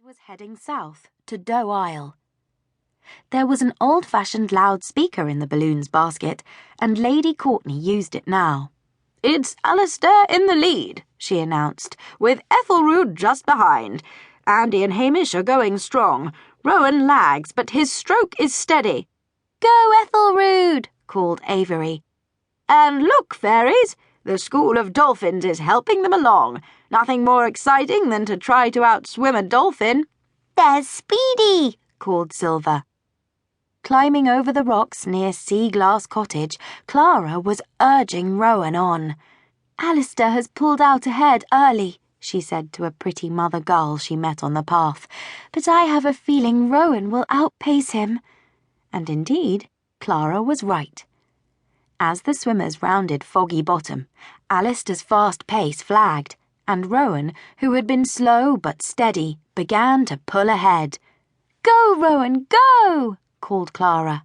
was heading south to Doe Isle. There was an old-fashioned loudspeaker in the balloon's basket, and Lady Courtney used it now. "It's Alistair in the lead," she announced, "with Ethelrude just behind. Andy and Hamish are going strong. Rowan lags, but his stroke is steady." "Go, Ethelrude!" called Avery. "And look, fairies! The school of dolphins is helping them along. Nothing more exciting than to try to outswim a dolphin." "There's Speedy!" called Silver. Climbing over the rocks near Sea Glass Cottage, Clara was urging Rowan on. "Alistair has pulled out ahead early," she said to a pretty mother gull she met on the path, "but I have a feeling Rowan will outpace him." And indeed, Clara was right. As the swimmers rounded Foggy Bottom, Alistair's fast pace flagged, and Rowan, who had been slow but steady, began to pull ahead. "Go, Rowan, go!" called Clara.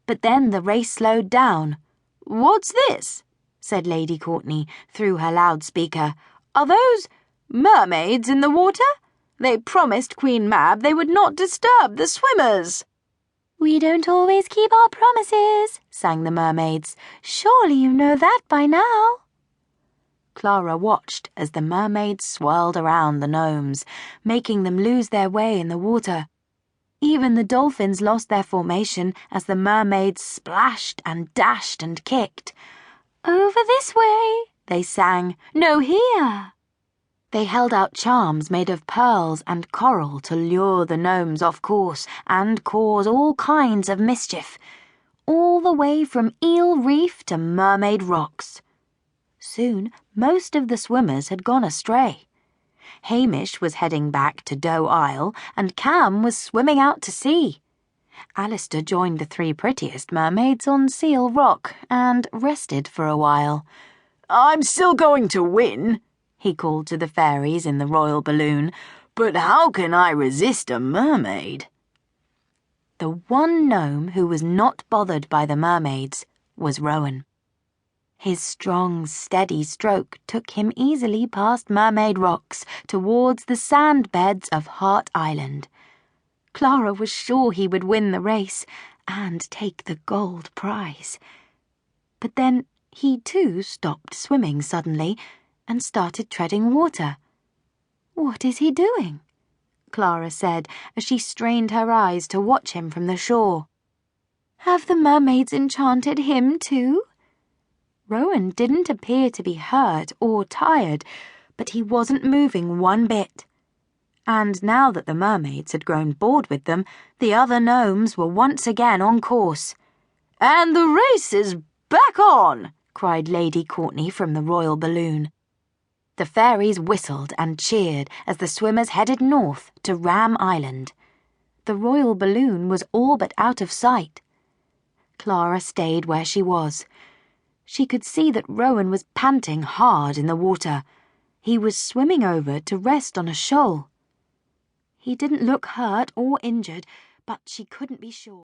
But then the race slowed down. "What's this?" said Lady Courtney through her loudspeaker. "Are those mermaids in the water? They promised Queen Mab they would not disturb the swimmers." "We don't always keep our promises," sang the mermaids. "Surely you know that by now." Clara watched as the mermaids swirled around the gnomes, making them lose their way in the water. Even the dolphins lost their formation as the mermaids splashed and dashed and kicked. "Over this way," they sang. "No, here." They held out charms made of pearls and coral to lure the gnomes off course and cause all kinds of mischief, all the way from Eel Reef to Mermaid Rocks. Soon, most of the swimmers had gone astray. Hamish was heading back to Doe Isle, and Cam was swimming out to sea. Alistair joined the three prettiest mermaids on Seal Rock and rested for a while. "I'm still going to win," he called to the fairies in the royal balloon, "but how can I resist a mermaid?" The one gnome who was not bothered by the mermaids was Rowan. His strong, steady stroke took him easily past Mermaid Rocks towards the sand beds of Heart Island. Clara was sure he would win the race and take the gold prize. But then he too stopped swimming suddenly and started treading water. "What is he doing?" Clara said as she strained her eyes to watch him from the shore. "Have the mermaids enchanted him too?" Rowan didn't appear to be hurt or tired, but he wasn't moving one bit. And now that the mermaids had grown bored with them, the other gnomes were once again on course. "And the race is back on!" cried Lady Courtney from the royal balloon. The fairies whistled and cheered as the swimmers headed north to Ram Island. The royal balloon was all but out of sight. Clara stayed where she was. She could see that Rowan was panting hard in the water. He was swimming over to rest on a shoal. He didn't look hurt or injured, but she couldn't be sure.